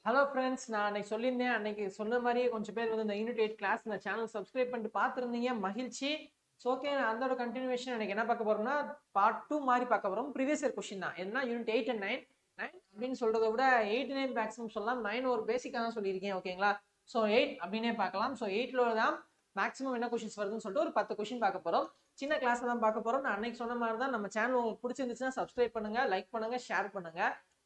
Hello friends, நான் அன்னைக்கு சொல்லியிருந்தேன். அன்னைக்கு சொன்ன மாதிரியே கொஞ்சம் பேர் வந்து இந்த யூனிட் 8 கிளாஸ் இந்த சேனல் சப்ஸ்கிரைப் பண்ணிட்டு பார்த்துருந்தீங்க. மகிழ்ச்சி. ஸோ ஓகே, அதோட கண்டினியூவேஷன் எனக்கு என்ன பார்க்க போறோம்னா பார்ட் 2 மாதிரி பார்க்க போறோம். ப்ரீவியஸ் இயர் கொஸ்டின் தான். என்ன யூனிட் 8 அண்ட் 9 9 அப்படின்னு சொல்றதை விட 8 9 மேக்ஸிமம் சொல்லலாம். 9 ஒரு பேசிக்காக தான் சொல்லியிருக்கேன். ஓகேங்களா? ஸோ 8 அப்படின்னே பார்க்கலாம். ஸோ 8ல தான் மேக்ஸிமம் என்ன கொஸ்டின்ஸ் வருதுன்னு சொல்லிட்டு ஒரு 10 கொஸ்டின் பார்க்க போறோம். சின்ன கிளாஸ் தான் பார்க்க போறோம். நான் அன்னைக்கு சொன்ன மாதிரி தான். நம்ம சேனல் உங்களுக்கு பிடிச்சிருந்துச்சுன்னா சப்ஸ்கிரைப் பண்ணுங்க, லைக் பண்ணுங்க, ஷேர் பண்ணுங்க.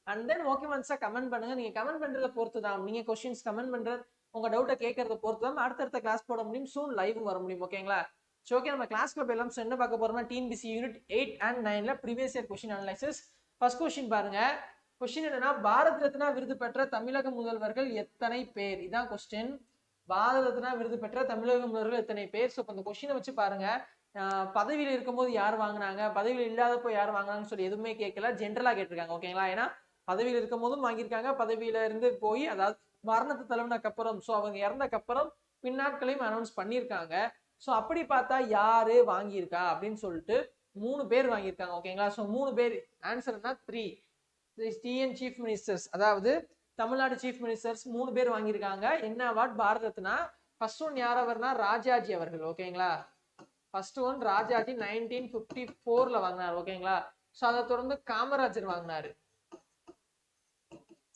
அண்ட் தென் ஓகே ஒன்ஸா கமெண்ட் பண்ணுங்க. நீங்க கமெண்ட் பண்றத பொறுத்து தான், நீங்க கொஸ்டின்ஸ் கமெண்ட் பண்றது, உங்க டவுட்டை கேட்கறத பொறுத்து தான் அடுத்தடுத்த கிளாஸ் போட முடியும், சூன் லைவ் வர முடியும். ஓகேங்களா? ஸோ ஓகே, நம்ம கிளாஸ்க்குள்ள போயிடலாம். ஸோ என்ன பார்க்க போறோம்னா டிஎன்பிசி யூனிட் 8 அண்ட் 9ல previous year question analysis. First question பாருங்க. கொஸ்டின் என்னன்னா, பாரத் ரத்னா விருது பெற்ற தமிழக முதல்வர்கள் எத்தனை பேர்? இதான் கொஸ்டின். பாரத ரத்னா விருது பெற்ற தமிழக முதல்வர்கள் எத்தனை பேர்? ஸோ இந்த கொஸ்டினை வச்சு பாருங்க. பதவியில் இருக்கும்போது யார் வாங்கினாங்க, பதவியில் இல்லாதப்போ யார் வாங்கினாங்கன்னு சொல்லி எதுவுமே கேட்கல, ஜென்ரலா கேட்டிருக்காங்க. ஓகேங்களா? ஏன்னா பதவியில் இருக்கும் போதும் வாங்கியிருக்காங்க, பதவியில இருந்து போய் அதாவது மரணத்தை தழுவினக்கு அப்புறம், ஸோ அவங்க இறந்தக்கு அப்புறம் பின்னாட்களையும் அனௌன்ஸ் பண்ணியிருக்காங்க. ஸோ அப்படி பார்த்தா யாரு வாங்கியிருக்கா அப்படின்னு சொல்லிட்டு 3 பேர் வாங்கியிருக்காங்க. ஓகேங்களா? ஸோ 3 பேர். ஆன்சர்னா 3 டிஎன் சீஃப் மினிஸ்டர்ஸ், அதாவது தமிழ்நாடு சீஃப் மினிஸ்டர்ஸ் 3 பேர் வாங்கியிருக்காங்க. என்ன award? Bharat Ratna. First one யார் அவர்னா ராஜாஜி அவர்கள். ஓகேங்களா? ஃபர்ஸ்ட் ஒன் ராஜாஜி 1954ல வாங்கினார். ஓகேங்களா? ஸோ அதை தொடர்ந்து காமராஜர் வாங்கினாரு.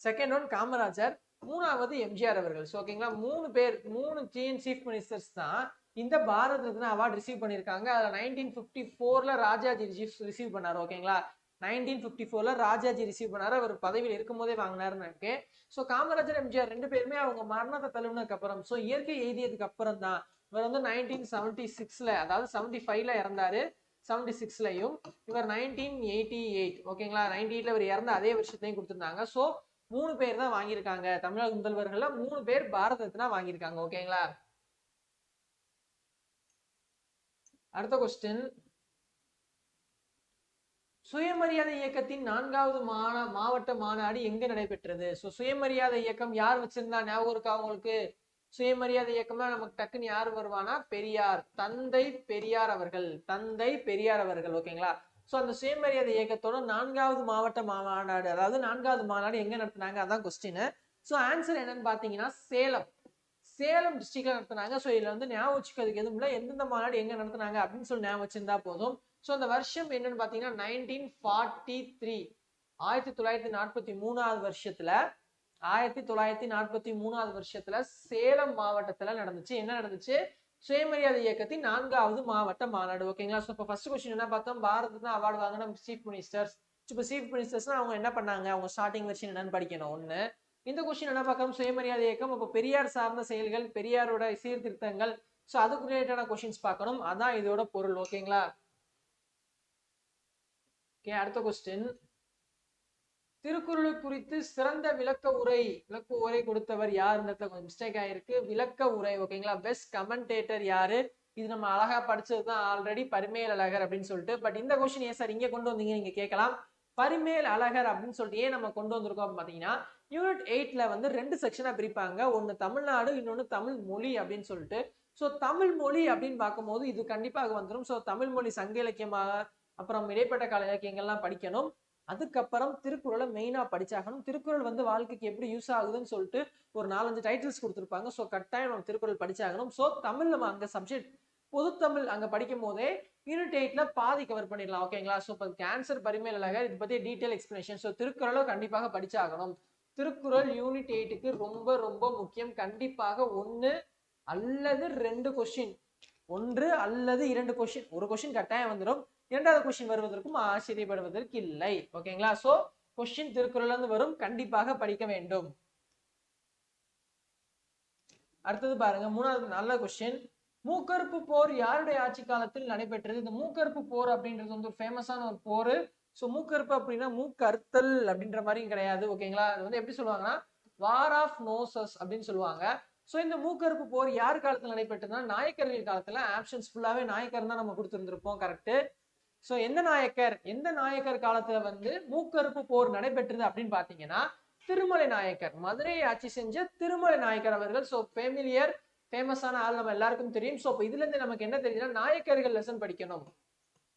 Second one Kamarajar. மூணாவது எம்ஜிஆர் அவர்கள். ஓகேங்களா? 3 பேர், 3 டிஎன் சீஃப் மினிஸ்டர்ஸ் தான் இந்த பாரத் ரத்னா அவார்ட் ரிசீவ் பண்ணியிருக்காங்க. அதில் 1954ல ராஜாஜி ரிசீவ் பண்ணார். ஓகேங்களா? 1954ல ராஜாஜி ரிசீவ் பண்ணாரு. அவர் பதவியில் இருக்கும் போதே வாங்கினாருன்னு இருக்கு. ஸோ காமராஜர் எம்ஜிஆர் 2 பேருமே அவங்க மரணத்தை தழுவினதுக்கு அப்புறம், ஸோ இயற்கை எய்தியதுக்கு அப்புறம் தான். இவர் வந்து 1976ல, அதாவது 75ல இறந்தாரு. 76லயும் இவர் 1988. ஓகேங்களா? 98ல இவர் இறந்த அதே வருஷத்தையும் கொடுத்திருந்தாங்க. ஸோ 3 பேர் தான் வாங்கியிருக்காங்க. தமிழக முதல்வர்கள்ல 3 பேர் பாரத் ரத்னா வாங்கியிருக்காங்க. ஓகேங்களா? அடுத்த கொஸ்டின். சுயமரியாதை இயக்கத்தின் 4வது மாவட்ட மாநாடு எங்க நடைபெற்றது? சுயமரியாதை இயக்கம் யார் வச்சிருந்தா? ஞாபகம் இருக்கா உங்களுக்கு? சுயமரியாதை இயக்கம்னா நமக்கு டக்குன்னு யார் வருவானா? பெரியார், தந்தை பெரியார் அவர்கள். தந்தை பெரியார் அவர்கள். ஓகேங்களா? சோ அந்த சுயமரியாதை இயக்கத்தோட 4வது மாவட்ட மாநாடு, அதாவது 4வது மாநாடு எங்க நடத்தினாங்க? அதான் கொஸ்டின். சோ ஆன்சர் என்னன்னு பாத்தீங்கன்னா சேலம். சேலம் டிஸ்ட்ரிக்ட்ல நடத்தினாங்க. ஸோ இதுல வந்து ஞாபகம் வச்சுக்கிறதுக்கு எதுவும் இல்லை, எந்தெந்த மாநாடு எங்க நடத்தினாங்க அப்படின்னு சொல்லி ஞாபகம் வச்சிருந்தா போதும். ஸோ அந்த வருஷம் என்னன்னு பாத்தீங்கன்னா 1943. 1943வது வருஷத்துல 1943வது வருஷத்துல சேலம் மாவட்டத்துல நடந்துச்சு. என்ன நடந்துச்சு? சுயமரியாதை இயக்கத்தின் 4வது மாவட்ட மாநாடு. ஓகேங்களா? ஸோ இப்போ ஃபர்ஸ்ட் கொஸ்டின் என்ன பார்த்தோம்? பாரத் ரத்னா அவார்டு வாங்கின சீஃப் மினிஸ்டர்ஸ். இப்போ சீஃப் மினிஸ்டர்ஸ்னா அவங்க என்ன பண்ணாங்க, அவங்க ஸ்டார்டிங் வெர்ஷன் என்னன்னு படிக்கணும் ஒண்ணு. இந்த கொஸ்டின் என்ன பார்க்கணும்? சுயமரியாதை இயக்கம். அப்போ பெரியார் சார்ந்த செயல்கள், பெரியாரோட சீர்திருத்தங்கள், ஸோ அதுக்கு ரிலேட்டடான கொஸ்டின்ஸ் பார்க்கணும். அதான் இதோட பொருள். ஓகேங்களா? ஓகே, அடுத்த கொஸ்டின். திருக்குறள் குறித்து சிறந்த விளக்க உரை கொடுத்தவர் யாருன்றத கொஞ்சம் மிஸ்டேக் ஆயிருக்கு. விளக்க உரை. ஓகேங்களா? பெஸ்ட் கமெண்டேட்டர் யாரு? இது நம்ம அழகா படிச்சதுதான் ஆல்ரெடி, பரிமேல் அழகர் அப்படின்னு சொல்லிட்டு. பட் இந்த கொஸ்டின் ஏன் சார் இங்க கொண்டு வந்தீங்க நீங்க கேட்கலாம். பரிமேல் அழகர் அப்படின்னு சொல்லிட்டு ஏன் நம்ம கொண்டு வந்திருக்கோம் பாத்தீங்கன்னா, யூனிட் 8ல வந்து 2 செக்ஷனா பிரிப்பாங்க. ஒன்னு தமிழ்நாடு, இன்னொன்னு தமிழ் மொழி அப்படின்னு சொல்லிட்டு. ஸோ தமிழ் மொழி அப்படின்னு பார்க்கும்போது இது கண்டிப்பாக வந்துடும். ஸோ தமிழ் மொழி சங்க இலக்கியமாக, அப்புறம் இடைப்பட்ட கால இலக்கியங்கள்லாம் படிக்கணும். அதுக்கப்புறம் திருக்குறளை மெயினா படிச்சாகணும். திருக்குறள் வந்து வாழ்க்கைக்கு எப்படி யூஸ் ஆகுதுன்னு சொல்லிட்டு ஒரு 4-5 டைட்டில்ஸ் கொடுத்துருப்பாங்க. ஸோ கட்டாயம் நம்ம திருக்குறள் படிச்சாகணும். ஸோ தமிழ் நம்ம அங்க சப்ஜெக்ட் பொதுத்தமிழ் அங்க படிக்கும் போதே யூனிட் 8ல பாதி கவர் பண்ணிடலாம். ஓகேங்களா? ஸோ இப்போ ஆன்சர் பரிமேல் அழகர். இது பத்தி டீடைல் எக்ஸ்பிளனேஷன். ஸோ திருக்குறளும் கண்டிப்பாக படிச்சாகணும். திருக்குறள் யூனிட் 8க்கு ரொம்ப ரொம்ப முக்கியம். கண்டிப்பாக 1 அல்லது 2 கொஸ்டின், 1 அல்லது 2 கொஸ்டின், ஒரு கொஸ்டின் கட்டாயம் வந்துடும். 2வது கொஸ்டின் வருவதற்கும் ஆச்சரியப்படுவதற்கு இல்லை. ஓகேங்களா? சோ கொஸ்டின் திருக்குறள்ல இருந்து வரும், கண்டிப்பாக படிக்க வேண்டும். அடுத்தது பாருங்க, 3வது நல்ல கொஸ்டின். மூக்கறுப்பு போர் யாருடைய ஆட்சி காலத்தில் நடைபெற்றது? இந்த மூக்கறுப்பு போர் அப்படின்றது வந்து ஒரு ஃபேமஸான ஒரு போர். ஸோ மூக்கறுப்பு அப்படின்னா மூக்கறுத்தல் அப்படின்ற மாதிரியும் கிடையாது. ஓகேங்களா? அது வந்து எப்படி சொல்லுவாங்கன்னா வார் ஆஃப் நோசஸ் அப்படின்னு சொல்லுவாங்க. ஸோ இந்த மூக்கறுப்பு போர் யார் காலத்தில் நடைபெற்றதுன்னா நாயக்கர்கள் காலத்துல. ஆப்ஷன்ஸ் ஃபுல்லாவே நாயக்கர் தான் நம்ம கொடுத்துருந்துருப்போம். கரெக்ட். சோ எந்த நாயக்கர் காலத்துல வந்து மூக்கறுப்பு போர் நடைபெற்றது அப்படின்னு பாத்தீங்கன்னா திருமலை நாயக்கர், மதுரையை ஆட்சி செஞ்ச திருமலை நாயக்கர் அவர்கள். சோ ஃபேமஸான ஆள், நம்ம எல்லாருக்கும் தெரியும். சோ இதுல இருந்து நமக்கு என்ன தெரியுதுன்னா நாயக்கர்கள் லெசன் படிக்கணும்.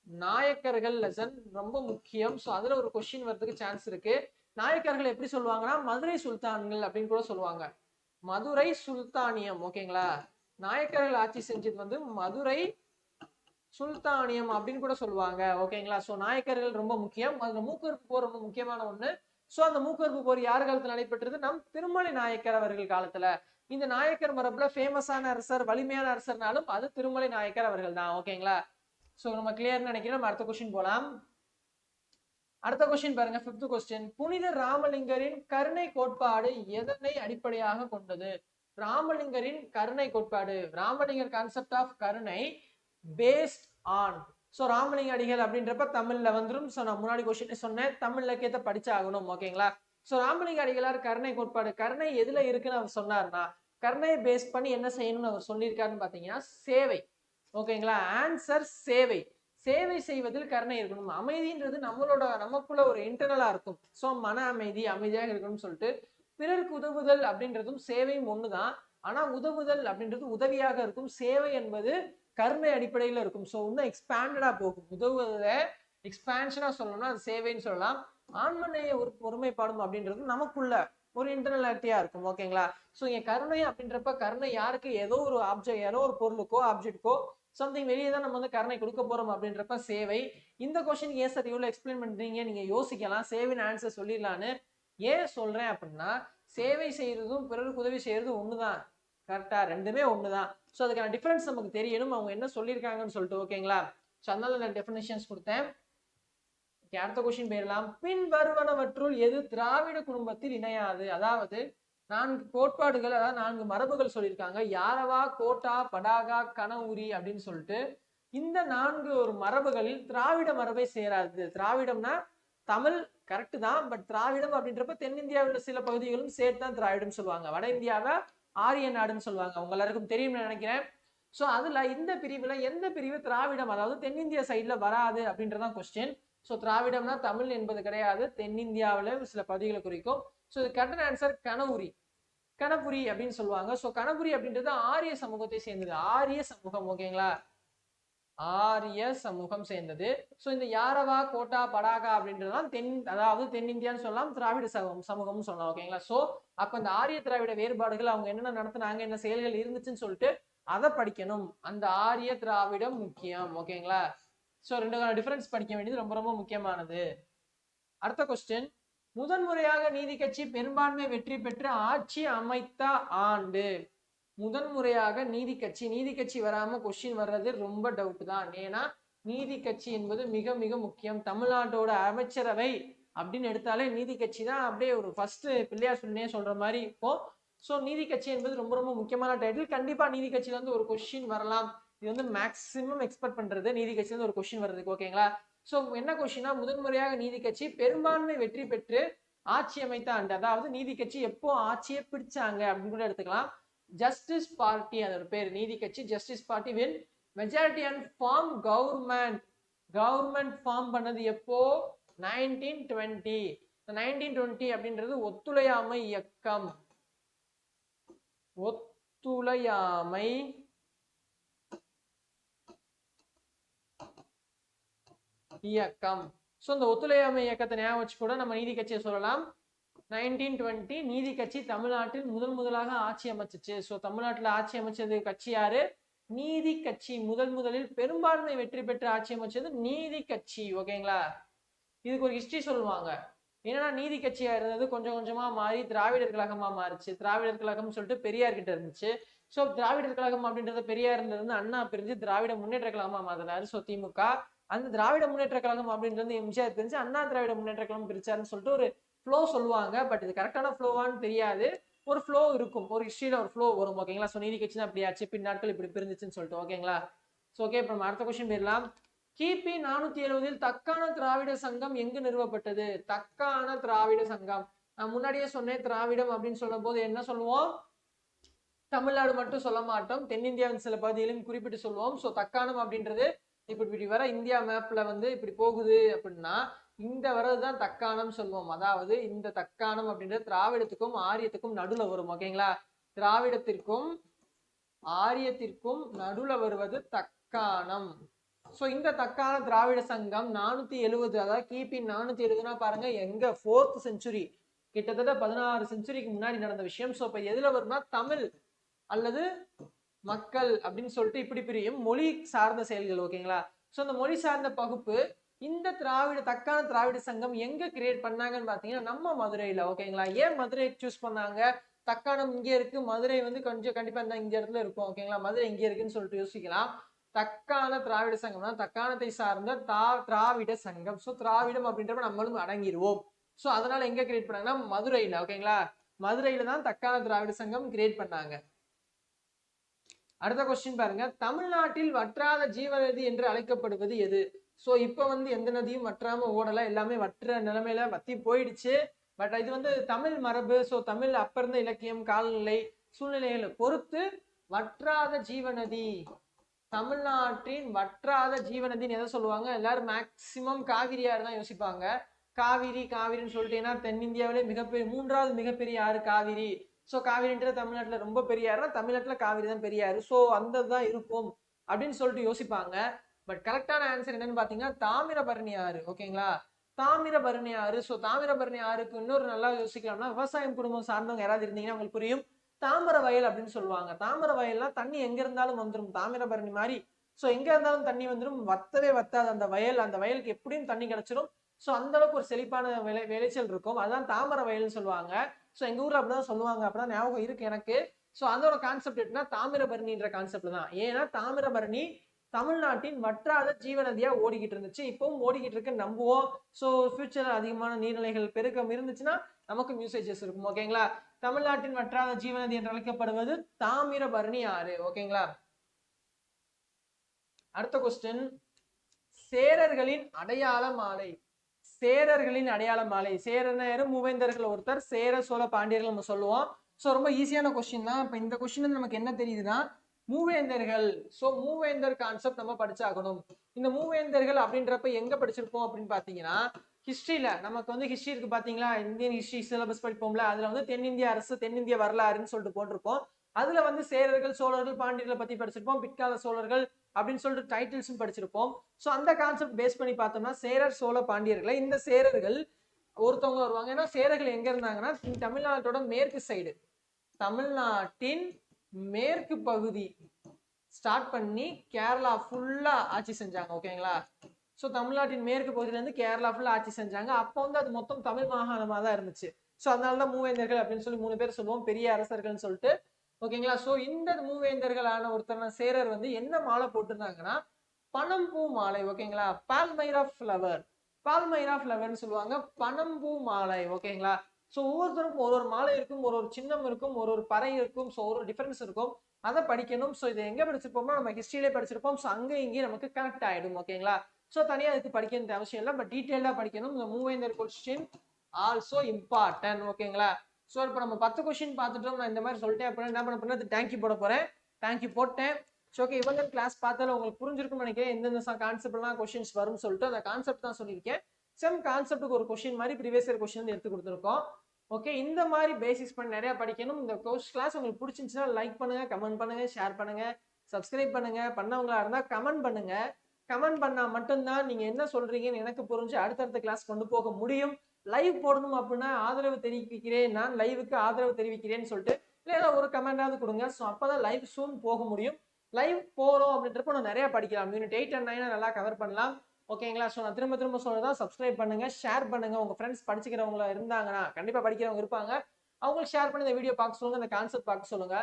நாயக்கர்கள் லெசன் ரொம்ப முக்கியம். சோ அதுல ஒரு கொஸ்டின் வரதுக்கு சான்ஸ் இருக்கு. நாயக்கர்கள் எப்படி சொல்லுவாங்கன்னா மதுரை சுல்தான்கள் அப்படின்னு கூட சொல்லுவாங்க. மதுரை சுல்தானியம். ஓகேங்களா, நாயக்கர்கள் ஆட்சி செஞ்சது வந்து மதுரை சுல்தானியம் அப்படின்னு கூட சொல்லுவாங்க. ஓகேங்களா, சோ நாயக்கர்கள் ரொம்ப முக்கியம். அதுல மூக்கறுப்பு போர் ரொம்ப முக்கியமான ஒண்ணு. சோ அந்த மூக்கறுப்பு போர் யார் காலத்துல நடைபெற்றது? நம் திருமலை நாயக்கர் அவர்கள் காலத்துல. இந்த நாயக்கர் மரபுல ஃபேமஸான அரசர், வலிமையான அரசர்னாலும் அது திருமலை நாயக்கர் அவர்கள் தான். ஓகேங்களா, சோ நம்ம கிளியர்னு நினைக்கிறேன். நம்ம அடுத்த கொஸ்டின் போலாம். அடுத்த கொஸ்டின் பாருங்க, 5th கொஸ்டின். புனித ராமலிங்கரின் கருணை கோட்பாடு எதனை அடிப்படையாக கொண்டது? ராமலிங்கரின் கருணை கோட்பாடு, ராமலிங்கர் கான்செப்ட் ஆஃப் கருணை பேஸ்ட் ஆன். ஸோ ராமலிங்க அடிகள் அப்படின்றப்ப தமிழ்ல வந்துடும். ஸோ நான் முன்னாடி கொஸ்டின் சொன்னேன், தமிழ்ல கேட்ட படிச்சாகணும். ஓகேங்களா, ஸோ ராமலிங்க அடிகளார் கருணை கோட்பாடு, கருணை எதுல இருக்குன்னு அவர் சொன்னார்னா கருணையை பேஸ் பண்ணி என்ன செய்யணும்னு அவர் சொல்லியிருக்காருன்னு பாத்தீங்கன்னா சேவை. ஓகேங்களா, ஆன்சர் சேவை. சேவை செய்வதில் கருணை இருக்கணும். அமைதின்றது நமக்குள்ள ஒரு இன்டர்னலா இருக்கும். ஸோ மன அமைதி, அமைதியாக இருக்கணும்னு சொல்லிட்டு பிறருக்கு உதவுதல் அப்படின்றதும் சேவையும் ஒண்ணுதான். ஆனா உதவுதல் அப்படின்றது உதவியாக இருக்கும், சேவை என்பது கருணை அடிப்படையில் இருக்கும். ஸோ இன்னும் எக்ஸ்பேண்டடா போகும். உதவுவத எக்ஸ்பேன்ஷனா சொல்லணும்னா அது சேவைன்னு சொல்லலாம். ஆண்மனைய ஒரு ஒருமைப்பாடும் அப்படின்றது நமக்குள்ள ஒரு இன்டர்னலிட்டியா இருக்கும். ஓகேங்களா, ஸோ இங்க கருணை அப்படின்றப்ப கருணை யாருக்கு? ஏதோ ஒரு ஆப்ஜெக்ட், ஏதோ ஒரு பொருளுக்கோ ஆப்ஜெக்ட்கோ சம்திங் வெளியே தான் நம்ம வந்து கருணை கொடுக்க போறோம் அப்படின்றப்ப சேவை. இந்த கொஸ்டின் ஏன் சார் இவ்வளவு எக்ஸ்பிளைன் பண்றீங்க, நீங்க யோசிக்கலாம் சேவைன்னு ஆன்சர் சொல்லிடலான்னு. ஏன் சொல்றேன் அப்படின்னா சேவை செய்யறதும் பிறருக்கு உதவி செய்யறதும் ஒண்ணுதான். கரெக்டா, ரெண்டுமே ஒண்ணுதான். ஸோ அதுக்கான டிஃபரன்ஸ் நமக்கு தெரியணும், அவங்க என்ன சொல்லியிருக்காங்கன்னு சொல்லிட்டு. ஓகேங்களா, ஸோ அதனால நான் டெஃபினேஷன்ஸ் கொடுத்தேன். அடுத்த கொஸ்டின் போயிடலாம். பின் வருவனவற்றுள் எது திராவிட குடும்பத்தில் இணையாது? அதாவது 4 கோட்பாடுகள், அதாவது 4 மரபுகள் சொல்லியிருக்காங்க. யாரவா, கோட்டா, படாகா, கனவுரி அப்படின்னு சொல்லிட்டு. இந்த 4 ஒரு மரபுகளில் திராவிட மரபை சேராது. திராவிடம்னா தமிழ் கரெக்ட் தான், பட் திராவிடம் அப்படின்றப்ப தென்னிந்தியாவில் சில பகுதிகளும் சேர்த்து தான் திராவிடம் சொல்லுவாங்க. வட இந்தியாவை ஆரிய நாடுன்னு சொல்லுவாங்க, உங்க எல்லாருக்கும் தெரியும் நினைக்கிறேன். ஸோ அதுல இந்த பிரிவுல எந்த பிரிவு திராவிடம், அதாவது தென்னிந்தியா சைட்ல வராது அப்படின்றதான் கொஸ்டின். ஸோ திராவிடம்னா தமிழ் என்பது கிடையாது, தென்னிந்தியாவில சில பகுதிகளை குறிக்கும். ஸோ இது கரெக்டான ஆன்சர் கனவுரி, கணபுரி அப்படின்னு சொல்லுவாங்க. ஸோ கணபுரி அப்படின்றது ஆரிய சமூகத்தை சேர்ந்தது, ஆரிய சமூகம். ஓகேங்களா, ஆரிய சமூகம் சேர்ந்தது. ஸோ இந்த யாரவா, கோட்டா, படாகா அப்படின்றதுலாம் அதாவது தென்னிந்தியான்னு சொல்லலாம், திராவிட சமூகம்னு சொல்லலாம். ஓகேங்களா, ஸோ அப்ப இந்த ஆரிய திராவிட வேறுபாடுகள், அவங்க என்னென்ன நடத்தினாங்க, என்ன செயல்கள் இருந்துச்சுன்னு சொல்லிட்டு அதை படிக்கணும். அந்த ஆரிய திராவிடம் முக்கியம். ஓகேங்களா, ஸோ ரெண்டுக்கான டிஃபரன்ஸ் படிக்க வேண்டியது ரொம்ப ரொம்ப முக்கியமானது. அடுத்த கொஸ்டின். முதன்முறையாக நீதி கட்சி பெரும்பான்மை வெற்றி பெற்று ஆட்சி அமைத்த ஆண்டு? முதன்முறையாக நீதி கட்சி வராம கொஸ்டின் வர்றது ரொம்ப டவுட் தான். ஏன்னா நீதி கட்சி என்பது மிக மிக முக்கியம். தமிழ்நாட்டோட அமைச்சரவை அப்படின்னு எடுத்தாலே நீதி கட்சி தான் அப்படியே ஒரு ஃபர்ஸ்ட் பிள்ளையார் சொல்லினே சொல்ற மாதிரி இருக்கும். ஸோ நீதி கட்சி என்பது ரொம்ப ரொம்ப முக்கியமான டைட்டில். கண்டிப்பா நீதி கட்சியில இருந்து ஒரு கொஸ்டின் வரலாம். இது வந்து மேக்சிமம் எக்ஸ்பெக்ட் பண்றது நீதி கட்சியில இருந்து ஒரு கொஸ்டின் வர்றதுக்கு. ஓகேங்களா, ஸோ என்ன கொஸ்டினா முதன்முறையாக நீதி கட்சி பெரும்பான்மை வெற்றி பெற்று ஆட்சி அமைத்த ஆண்டு, அதாவது நீதி கட்சி எப்போ ஆட்சியை பிடிச்சாங்க அப்படின்னு கூட எடுத்துக்கலாம். ஜஸ்டிஸ் பார்ட்டி அதோட பேர், நீதி கட்சி justice party will majority and form government form பண்ணது எப்போ? 1920. 1920 அப்படின்றது ஒத்துழையாமை இயக்கம், ஒத்துழையாமை இயக்கம். ஸோ இந்த ஒத்துழையாமை இயக்கத்தை ஞாபகம் வச்சு கூட நம்ம நீதி கட்சியை சொல்லலாம். 1920 நீதி கட்சி தமிழ்நாட்டில் முதலாக ஆட்சி அமைச்சிச்சு. ஸோ தமிழ்நாட்டில் ஆட்சி அமைச்சது கட்சி யாரு? நீதி கட்சி. முதலில் பெரும்பான்மை வெற்றி பெற்று ஆட்சி அமைச்சது நீதி கட்சி. ஓகேங்களா, இதுக்கு ஒரு ஹிஸ்டரி சொல்லுவாங்க. என்னன்னா நீதி கட்சியா இருந்தது கொஞ்சம் கொஞ்சமா மாறி திராவிடர் கழகமா மாறிச்சு. திராவிடர் கழகம் சொல்லிட்டு பெரியார் கிட்ட இருந்துச்சு. ஸோ திராவிடர் கழகம் அப்படின்றத பெரியார்ல இருந்து அண்ணா பிரிஞ்சு திராவிட முன்னேற்ற கழகமா மாத்தினாரு. ஸோ திமுக. அந்த திராவிட முன்னேற்ற கழகம் அப்படின்றது எம்ஜிஆர் பிரிஞ்சு அண்ணா திராவிட முன்னேற்ற கழகம் பிரிச்சாருன்னு சொல்லிட்டு ஒரு ஃப்ளோ சொல்லுவாங்க. பட் இது கரெக்டான ஃப்ளோவான்னு தெரியாது. ஒரு ஃப்ளோ இருக்கும், ஒரு ஹிஸ்டரியில ஒரு ஃப்ளோ வரும். ஓகேங்களா, ஸோ நீதி கட்சி தான் அப்படி ஆச்சு, பின்னாட்கள் இப்படி பிரிஞ்சிச்சுன்னு சொல்லிட்டு. ஓகேங்களா, ஸோ ஓகே, இப்போ நம்ம அடுத்த கொஸ்டின் போயிடலாம். கிபி 470 தக்கான திராவிட சங்கம் எங்கு நிறுவப்பட்டது? தக்கான திராவிட சங்கம், நான் முன்னாடியே சொன்னேன். திராவிடம் அப்படின்னு சொல்லும் போது என்ன சொல்லுவோம்? தமிழ்நாடு மட்டும் சொல்ல மாட்டோம், தென்னிந்தியாவின் சில பகுதிகளையும் குறிப்பிட்டு சொல்லுவோம். ஸோ தக்காணம் அப்படின்றது இப்படி வர இந்தியா மேப்ல வந்து இப்படி போகுது அப்படின்னா இந்த வரதுதான் தக்காணம் சொல்லுவோம். அதாவது இந்த தக்காணம் அப்படின்றது திராவிடத்துக்கும் ஆரியத்துக்கும் நடுவுல வரும். ஓகேங்களா, திராவிடத்திற்கும் ஆரியத்திற்கும் நடுவுல வருவது தக்காணம். ஸோ இந்த தக்கான திராவிட சங்கம் 470, அதாவது கிபி 470 பாருங்க எங்க 4th செஞ்சுரி, கிட்டத்தட்ட 16 செஞ்சுரிக்கு முன்னாடி நடந்த விஷயம். ஸோ இப்போ எதுல வரும்னா தமிழ் அல்லது மக்கள் அப்படின்னு சொல்லிட்டு இப்படி பிரியும் மொழி சார்ந்த செயல்கள். ஓகேங்களா? ஸோ அந்த மொழி சார்ந்த பகுப்பு இந்த தக்கான திராவிட சங்கம் எங்க கிரியேட் பண்ணாங்கன்னு பாத்தீங்கன்னா நம்ம மதுரையில. ஓகேங்களா? ஏன் மதுரை சூஸ் பண்ணாங்க? தக்காணம் இங்க இருக்கு, மதுரை வந்து கொஞ்சம் கண்டிப்பா இந்த இடத்துல இருக்கும். ஓகேங்களா? மதுரை இங்க இருக்குன்னு சொல்லிட்டு யோசிக்கலாம். தக்கான திராவிட சங்கம்னா தக்காணத்தை சார்ந்த திராவிட சங்கம். ஸோ திராவிடம் அப்படின்றப்ப நம்மளும் அடங்கிடுவோம். ஸோ அதனால எங்க கிரியேட் பண்ணாங்கன்னா மதுரையில. ஓகேங்களா? மதுரையில தான் தக்கான திராவிட சங்கம் கிரியேட் பண்ணாங்க. அடுத்த கொஸ்டின் பாருங்க, தமிழ்நாட்டில் வற்றாத ஜீவநதி என்று அழைக்கப்படுவது எது? ஸோ இப்போ வந்து எந்த நதியும் வற்றாம ஓடல, எல்லாமே வற்ற நிலைமையில வத்தி போயிடுச்சு. பட் இது வந்து தமிழ் மரபு. ஸோ தமிழ் அப்ப இருந்த இலக்கியம், காலநிலை, சூழ்நிலைகளை பொறுத்து வற்றாத ஜீவநதி, தமிழ்நாட்டின் வற்றாத ஜீவநதின்னு எதை சொல்லுவாங்க? எல்லாரும் மேக்சிமம் காவிரியாறு தான் யோசிப்பாங்க. காவிரின்னு சொல்லிட்டு, ஏன்னா தென்னிந்தியாவிலே மிகப்பெரிய 3வது மிகப்பெரிய ஆறு காவிரி. ஸோ காவிரின்றது தமிழ்நாட்டில் ரொம்ப பெரிய ஆறுனா தமிழ்நாட்டில் காவிரி தான் பெரிய ஆறு. ஸோ அந்த தான் இருக்கும் அப்படின்னு சொல்லிட்டு யோசிப்பாங்க. பட் கரெக்டான ஆன்சர் என்னன்னு பார்த்தீங்கன்னா தாமிரபரணி ஆறு. ஓகேங்களா? தாமிரபரணி ஆறு. ஸோ தாமிரபரணி ஆறுக்கு இன்னொரு நல்லா யோசிக்கலாம்னா, விவசாயம் குடும்பம் சார்ந்தவங்க யாராவது இருந்தீங்கன்னா உங்களுக்கு புரியும். தாமிர வயல் அப்படின்னு சொல்லுவாங்க. தாமிர வயல்லாம் தண்ணி எங்க இருந்தாலும் வந்துடும், தாமிரபரணி மாதிரி. ஸோ எங்க இருந்தாலும் தண்ணி வந்துடும், வத்தவே வத்தாது அந்த வயல். அந்த வயலுக்கு எப்படியும் தண்ணி கிடைச்சிடும். ஸோ அந்த அளவுக்கு ஒரு செழிப்பான விளைச்சல் இருக்கும். அதான் தாமர வயல்னு சொல்லுவாங்க. ஸோ எங்க ஊர்ல அப்படிதான் சொல்லுவாங்க, அப்படிதான் ஞாபகம் இருக்கு எனக்கு. ஸோ அதோட கான்செப்ட் எப்படின்னா தாமிரபரணின்ற கான்செப்ட் தான். ஏன்னா தாமிரபரணி தமிழ்நாட்டின் வற்றாத ஜீவநதியா ஓடிக்கிட்டு இருந்துச்சு, இப்பவும் ஓடிக்கிட்டு இருக்கு நம்புவோம். ஸோ ஃபியூச்சர்ல அதிகமான நீர்நிலைகள் பெருக்கம் இருந்துச்சுன்னா நமக்கும் யூசேஜஸ் இருக்கும். ஓகேங்களா? தமிழ்நாட்டின் வற்றாத ஜீவநதி என்று அழைக்கப்படுவது தாமிரபரணி ஆறு. ஓகேங்களா? அடுத்த கொஸ்டின், சேரர்களின் அடையாள மாலை. சேரர்களின் அடையாள மாலை. சேரர் மூவேந்தர்கள் ஒருத்தர், சேர சோழ பாண்டியர்கள் நம்ம சொல்லுவோம். ஸோ ரொம்ப ஈஸியான கொஸ்டின் தான். இப்போ இந்த கொஸ்டின் நமக்கு என்ன தெரியுதுன்னா மூவேந்தர்கள். ஸோ மூவேந்தர் கான்செப்ட் நம்ம படிச்சாகணும். இந்த மூவேந்தர்கள் அப்படின்றப்ப எங்க படிச்சிருப்போம் அப்படின்னு பாத்தீங்கன்னா ஹிஸ்டரியில நமக்கு வந்து ஹிஸ்டரி இருக்கு பாத்தீங்களா, இந்தியன் ஹிஸ்டரி சிலபஸ் படிப்போம்ல, அதுல வந்து தென்னிந்திய அரசு, தென்னிந்திய வரலாறுன்னு சொல்லிட்டு போட்டிருப்போம். அதுல வந்து சேரர்கள், சோழர்கள், பாண்டியர்களை பத்தி படிச்சிருப்போம், பிற்கால சோழர்கள் அப்படின்னு சொல்லிட்டு டைட்டில்ஸும் படிச்சிருப்போம். ஸோ அந்த கான்செப்ட் பேஸ் பண்ணி பார்த்தோம்னா சேரர் சோழ பாண்டியர்களை, இந்த சேரர்கள் ஒருத்தவங்க வருவாங்க. ஏன்னா சேரர்கள் எங்க இருந்தாங்கன்னா தமிழ்நாட்டோட மேற்கு சைடு, தமிழ்நாட்டின் மேற்கு பகுதி ஸ்டார்ட் பண்ணி கேரளா ஃபுல்லா ஆட்சி செஞ்சாங்க. ஓகேங்களா? ஸோ தமிழ்நாட்டின் மேற்கு பகுதியில இருந்து கேரளா ஃபுல்லா ஆட்சி செஞ்சாங்க. அப்போ வந்து அது மொத்தம் தமிழ் மாகாணமா தான் இருந்துச்சு. ஸோ அதனாலதான் மூவேந்தர்கள் அப்படின்னு சொல்லி 3 பேர் சொல்லுவோம், பெரிய அரசர்கள்னு சொல்லிட்டு. ஓகேங்களா? ஸோ இந்த மூவேந்தர்களான ஒருத்தர் சேரர் வந்து என்ன மாலை போட்டிருந்தாங்கன்னா பனம்பூ மாலை. ஓகேங்களா? பால்மைரா ஃபிளவர், பால்மைரா ஃபிளவர்னு சொல்லுவாங்க, பனம்பூ மாலை. ஓகேங்களா? ஸோ ஒவ்வொருத்தருக்கும் ஒரு மாலை இருக்கும், ஒரு சின்னம் இருக்கும், ஒரு பறை இருக்கும். ஸோ ஒரு டிஃபரன்ஸ் இருக்கும், அதை படிக்கணும். ஸோ இதை எங்க படிச்சிருப்போம்னா நம்ம ஹிஸ்டரியிலே படிச்சிருப்போம். ஸோ அங்கே இங்கேயும் நமக்கு கனெக்ட் ஆயிடும். ஓகேங்களா? ஸோ தனியாக அதுக்கு படிக்க அவசியம் இல்லை, பட் டீட்டெயிலாக படிக்கணும். இந்த மூவேந்தர் கொஸ்டின் ஆல்சோ இம்பார்ட்டன்ட். ஓகேங்களா? ஸோ இப்போ நம்ம 10 கொஸ்டின் பார்த்துட்டோம். நான் இந்த மாதிரி சொல்லிட்டேன் அப்படின்னா என்ன பண்ண போறேன், தேங்க்யூ போட போறேன். தேங்க்யூ போட்டேன். ஸோ ஓகே, இவங்க கிளாஸ் பார்த்தாலும் உங்களுக்கு புரிஞ்சிருக்கும்னு நினைக்கிறேன், எந்தெந்த கான்செப்ட்லாம் கொஸ்டின்ஸ் வரும்னு சொல்லிட்டு. அந்த கான்செப்ட் தான் சொல்லியிருக்கேன். செம் கான்செப்ட்டுக்கு ஒரு கொஸ்டின் மாதிரி ப்ரீவியஸ் இயர் கொஸ்டின் எடுத்து கொடுத்துருக்கோம். ஓகே, இந்த மாதிரி பேசிக்ஸ் பண்ணி நிறைய படிக்கணும். இந்த கிளாஸ் உங்களுக்கு பிடிச்சிருந்துச்சுன்னா லைக் பண்ணுங்க, கமெண்ட் பண்ணுங்க, ஷேர் பண்ணுங்க, சப்ஸ்கிரைப் பண்ணுங்க. பண்ணவங்களா இருந்தா கமெண்ட் பண்ணுங்க. கமெண்ட் பண்ணா மட்டும்தான் நீங்க என்ன சொல்றீங்கன்னு எனக்கு புரிஞ்சு அடுத்தடுத்த கிளாஸ் கொண்டு போக முடியும். லைவ் போடணும் அப்படின்னா ஆதரவு தெரிவிக்கிறேன், நான் லைவுக்கு ஆதரவு தெரிவிக்கிறேன்னு சொல்லிட்டு இல்ல ஒரு கமெண்டாவது கொடுங்க. ஸோ அப்பதான் லைவ் சூன் போக முடியும். லைவ் போறோம் அப்படின்றப்ப நான் நிறைய படிக்கலாம். யூனிட் 8 and 9 நல்லா கவர் பண்ணலாம். ஓகேங்களா? ஸோ நான் திரும்ப திரும்ப சொல்றதான், சப்ஸ்கிரைப் பண்ணுங்க, ஷேர் பண்ணுங்க. உங்க ஃப்ரெண்ட்ஸ் படிச்சுக்கிறவங்களா இருந்தாங்கன்னா, கண்டிப்பா படிக்கிறவங்க இருப்பாங்க, அவங்களுக்கு ஷேர் பண்ணி இந்த வீடியோ பார்க்க சொல்லுங்க, இந்த கான்செப்ட் பார்க்க சொல்லுங்க.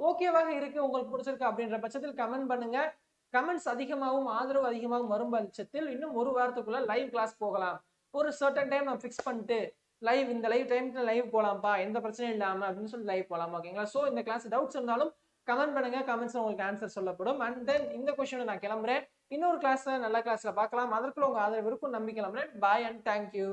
ஓகேவாக இருக்கு, உங்களுக்கு பிடிச்சிருக்கு அப்படின்ற பட்சத்தில் கமெண்ட் பண்ணுங்க. கமெண்ட்ஸ் அதிகமாகவும் ஆதரவு அதிகமாகவும் வரும் பட்சத்தில் இன்னும் ஒரு வாரத்துக்குள்ள லைவ் கிளாஸ் போகலாம். ஒரு சர்டன் டைம் நான் ஃபிக்ஸ் பண்ணிட்டு லைவ், இந்த லைவ் டைம்க்கு லைவ் போலாம்ப்பா, எந்த பிரச்சனையும் இல்லாம அப்படின்னு சொல்லி லைவ் போலாம். ஓகேங்களா? ஸோ இந்த கிளாஸ் டவுட்ஸ் இருந்தாலும் கமெண்ட் பண்ணுங்க, கமெண்ட்ஸ் உங்களுக்கு ஆன்சர் சொல்லப்படும். அண்ட் தென் இந்த கொஸ்டின் நான் கிளம்புறேன். இன்னொரு கிளாஸ்ல நல்ல கிளாஸ்ல பார்க்கலாம். அதற்குள்ள உங்க ஆதரவு இருக்கும் நம்பி கிளம்புறேன். பாய் அண்ட் தேங்க்யூ.